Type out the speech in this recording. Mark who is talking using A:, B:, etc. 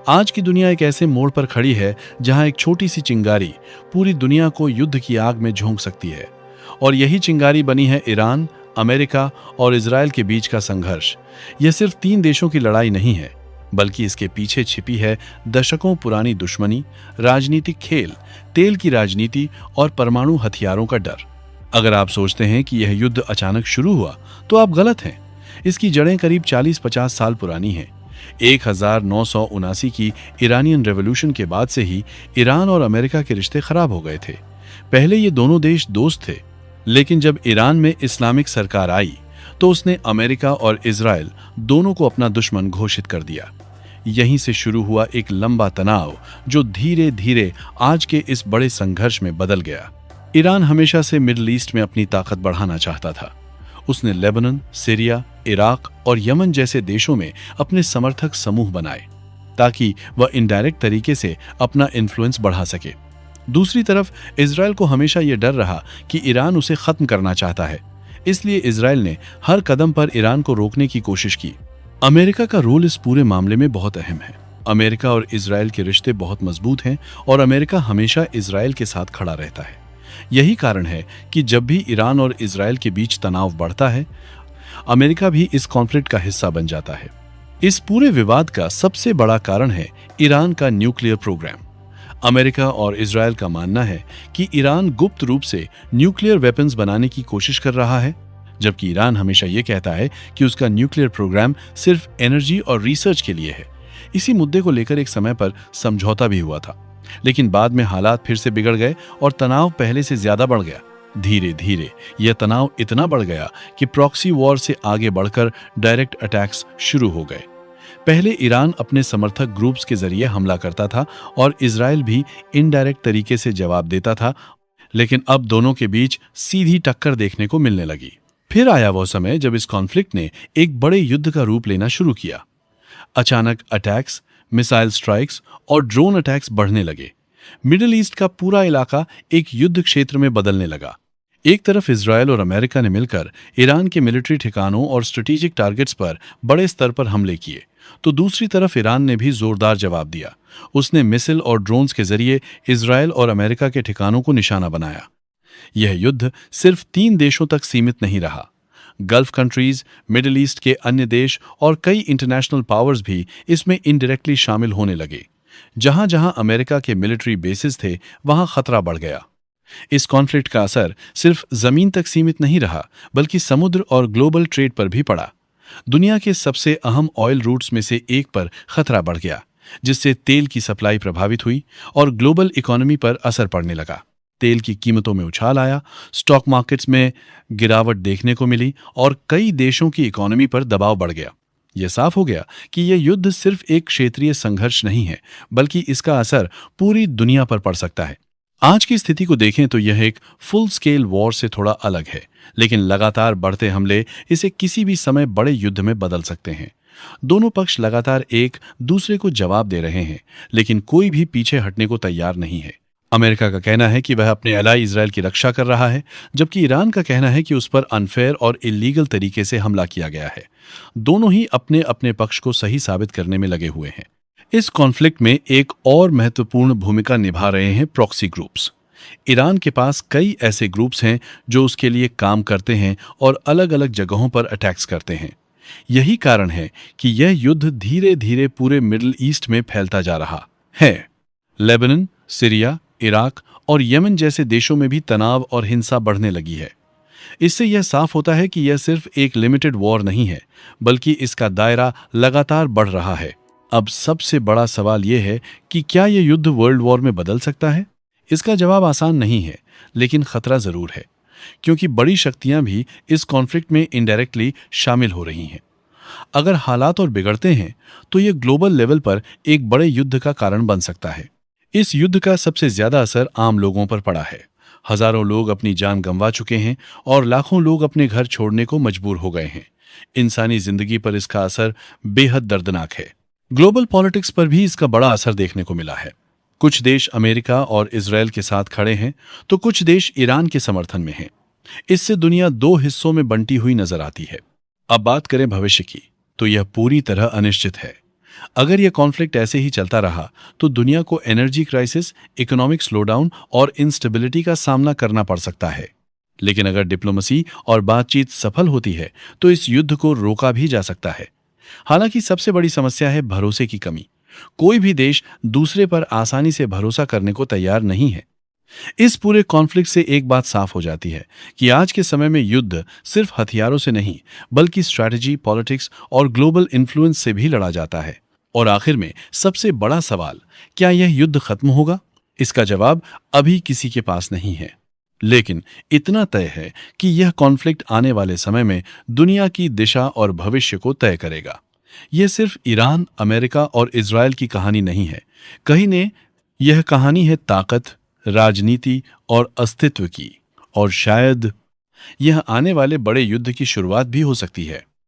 A: आज की दुनिया एक ऐसे मोड़ पर खड़ी है जहां एक छोटी सी चिंगारी पूरी दुनिया को युद्ध की आग में झोंक सकती है। और यही चिंगारी बनी है ईरान, अमेरिका और इजराइल के बीच का संघर्ष। यह सिर्फ तीन देशों की लड़ाई नहीं है, बल्कि इसके पीछे छिपी है दशकों पुरानी दुश्मनी, राजनीतिक खेल, तेल की राजनीति और परमाणु हथियारों का डर। अगर आप सोचते हैं कि यह युद्ध अचानक शुरू हुआ, तो आप गलत हैं। इसकी जड़ें करीब 40-50 साल पुरानी हैं। 1979 की ईरानियन रेवोल्यूशन के बाद से ही ईरान और अमेरिका के रिश्ते खराब हो गए थे। पहले ये दोनों देश दोस्त थे, लेकिन जब ईरान में इस्लामिक सरकार आई तो उसने अमेरिका और इजराइल दोनों को अपना दुश्मन घोषित कर दिया। यहीं से शुरू हुआ एक लंबा तनाव जो धीरे धीरे आज के इस बड़े संघर्ष में बदल गया। ईरान हमेशा से मिडिल ईस्ट में अपनी ताकत बढ़ाना चाहता था। उसने लेबनान, सीरिया, इराक और यमन जैसे देशों में अपने समर्थक समूह बनाए ताकि वह इनडायरेक्ट तरीके से अपना इन्फ्लुएंस बढ़ा सके। दूसरी तरफ इजराइल को हमेशा यह डर रहा कि ईरान उसे खत्म करना चाहता है, इसलिए इजराइल ने हर कदम पर ईरान को रोकने की कोशिश की। अमेरिका का रोल इस पूरे मामले में बहुत अहम है। अमेरिका और इजराइल के रिश्ते बहुत मजबूत हैं और अमेरिका हमेशा इजराइल के साथ खड़ा रहता है। यही कारण है कि जब भी ईरान और इजराइल के बीच तनाव बढ़ता है, अमेरिका भी इस कॉन्फ्लिक्ट का हिस्सा बन जाता है। इस पूरे विवाद का सबसे बड़ा कारण है ईरान का न्यूक्लियर प्रोग्राम। अमेरिका और इजराइल का मानना है कि ईरान गुप्त रूप से न्यूक्लियर वेपन्स बनाने की कोशिश कर रहा है, जबकि ईरान हमेशा ये कहता है कि उसका न्यूक्लियर प्रोग्राम सिर्फ एनर्जी और रिसर्च के लिए है। इसी मुद्दे को लेकर एक समय पर समझौता भी हुआ था, लेकिन बाद में हालात फिर से बिगड़ गए और तनाव पहले से ज्यादा बढ़ गया। धीरे धीरे यह तनाव इतना बढ़ गया कि प्रॉक्सी वॉर से आगे बढ़कर डायरेक्ट अटैक्स शुरू हो गए। पहले ईरान अपने समर्थक ग्रुप्स के जरिए हमला करता था और इजराइल भी इनडायरेक्ट तरीके से जवाब देता था, लेकिन अब दोनों के बीच सीधी टक्कर देखने को मिलने लगी। फिर आया वो समय जब इस कॉन्फ्लिक्ट ने एक बड़े युद्ध का रूप लेना शुरू किया। अचानक अटैक्स, मिसाइल स्ट्राइक्स और ड्रोन अटैक्स बढ़ने लगे। मिडिल ईस्ट का पूरा इलाका एक युद्ध क्षेत्र में बदलने लगा। एक तरफ इजराइल और अमेरिका ने मिलकर ईरान के मिलिट्री ठिकानों और स्ट्रेटेजिक टारगेट्स पर बड़े स्तर पर हमले किए, तो दूसरी तरफ ईरान ने भी जोरदार जवाब दिया। उसने मिसाइल और ड्रोन्स के जरिए इजराइल और अमेरिका के ठिकानों को निशाना बनाया। यह युद्ध सिर्फ 3 देशों तक सीमित नहीं रहा। गल्फ कंट्रीज, मिडिल ईस्ट के अन्य देश और कई इंटरनेशनल पावर्स भी इसमें इनडायरेक्टली शामिल होने लगे। जहां जहां अमेरिका के मिलिट्री बेसिस थे, वहां खतरा बढ़ गया। इस कॉन्फ्लिक्ट का असर सिर्फ जमीन तक सीमित नहीं रहा, बल्कि समुद्र और ग्लोबल ट्रेड पर भी पड़ा। दुनिया के सबसे अहम ऑयल रूट्स में से एक पर खतरा बढ़ गया, जिससे तेल की सप्लाई प्रभावित हुई और ग्लोबल इकोनॉमी पर असर पड़ने लगा। तेल की कीमतों में उछाल आया, स्टॉक मार्केट्स में गिरावट देखने को मिली और कई देशों की इकोनॉमी पर दबाव बढ़ गया। यह साफ हो गया कि यह युद्ध सिर्फ एक क्षेत्रीय संघर्ष नहीं है, बल्कि इसका असर पूरी दुनिया पर पड़ सकता है। आज की स्थिति को देखें तो यह एक फुल स्केल वॉर से थोड़ा अलग है, लेकिन लगातार बढ़ते हमले इसे किसी भी समय बड़े युद्ध में बदल सकते हैं। दोनों पक्ष लगातार एक दूसरे को जवाब दे रहे हैं, लेकिन कोई भी पीछे हटने को तैयार नहीं है। अमेरिका का कहना है कि वह अपने एलाई इजराइल की रक्षा कर रहा है, जबकि ईरान का कहना है कि उस पर अनफेयर और इलीगल तरीके से हमला किया गया है। दोनों ही अपने अपने पक्ष को सही साबित करने में लगे हुए हैं। इस कॉन्फ्लिक्ट में एक और महत्वपूर्ण भूमिका निभा रहे हैं प्रॉक्सी ग्रुप्स। ईरान के पास कई ऐसे ग्रुप्स हैं जो उसके लिए काम करते हैं और अलग अलग जगहों पर अटैक्स करते हैं। यही कारण है कि यह युद्ध धीरे धीरे पूरे मिडिल ईस्ट में फैलता जा रहा है। लेबनान, सीरिया, इराक और यमन जैसे देशों में भी तनाव और हिंसा बढ़ने लगी है। इससे यह साफ होता है कि यह सिर्फ एक लिमिटेड वॉर नहीं है, बल्कि इसका दायरा लगातार बढ़ रहा है। अब सबसे बड़ा सवाल यह है कि क्या यह युद्ध वर्ल्ड वॉर में बदल सकता है? इसका जवाब आसान नहीं है, लेकिन खतरा जरूर है, क्योंकि बड़ी शक्तियां भी इस कॉन्फ्लिक्ट में इनडायरेक्टली शामिल हो रही हैं। अगर हालात और बिगड़ते हैं तो यह ग्लोबल लेवल पर एक बड़े युद्ध का कारण बन सकता है। इस युद्ध का सबसे ज्यादा असर आम लोगों पर पड़ा है। हजारों लोग अपनी जान गंवा चुके हैं और लाखों लोग अपने घर छोड़ने को मजबूर हो गए हैं। इंसानी जिंदगी पर इसका असर बेहद दर्दनाक है। ग्लोबल पॉलिटिक्स पर भी इसका बड़ा असर देखने को मिला है। कुछ देश अमेरिका और इजराइल के साथ खड़े हैं, तो कुछ देश ईरान के समर्थन में हैं। इससे दुनिया 2 हिस्सों में बंटी हुई नजर आती है। अब बात करें भविष्य की, तो यह पूरी तरह अनिश्चित है। अगर यह कॉन्फ्लिक्ट ऐसे ही चलता रहा तो दुनिया को एनर्जी क्राइसिस, इकोनॉमिक स्लोडाउन और इंस्टेबिलिटी का सामना करना पड़ सकता है। लेकिन अगर डिप्लोमेसी और बातचीत सफल होती है तो इस युद्ध को रोका भी जा सकता है। हालांकि सबसे बड़ी समस्या है भरोसे की कमी। कोई भी देश दूसरे पर आसानी से भरोसा करने को तैयार नहीं है। इस पूरे कॉन्फ्लिक्ट से एक बात साफ हो जाती है कि आज के समय में युद्ध सिर्फ हथियारों से नहीं, बल्कि स्ट्रैटेजी, पॉलिटिक्स और ग्लोबल इन्फ्लुएंस से भी लड़ा जाता है। और आखिर में सबसे बड़ा सवाल, क्या यह युद्ध खत्म होगा? इसका जवाब अभी किसी के पास नहीं है। लेकिन इतना तय है कि यह कॉन्फ्लिक्ट आने वाले समय में दुनिया की दिशा और भविष्य को तय करेगा। यह सिर्फ ईरान, अमेरिका और इजराइल की कहानी नहीं है। कहीं ने यह कहानी है ताकत, राजनीति और अस्तित्व की। और शायद यह आने वाले बड़े युद्ध की शुरुआत भी हो सकती है।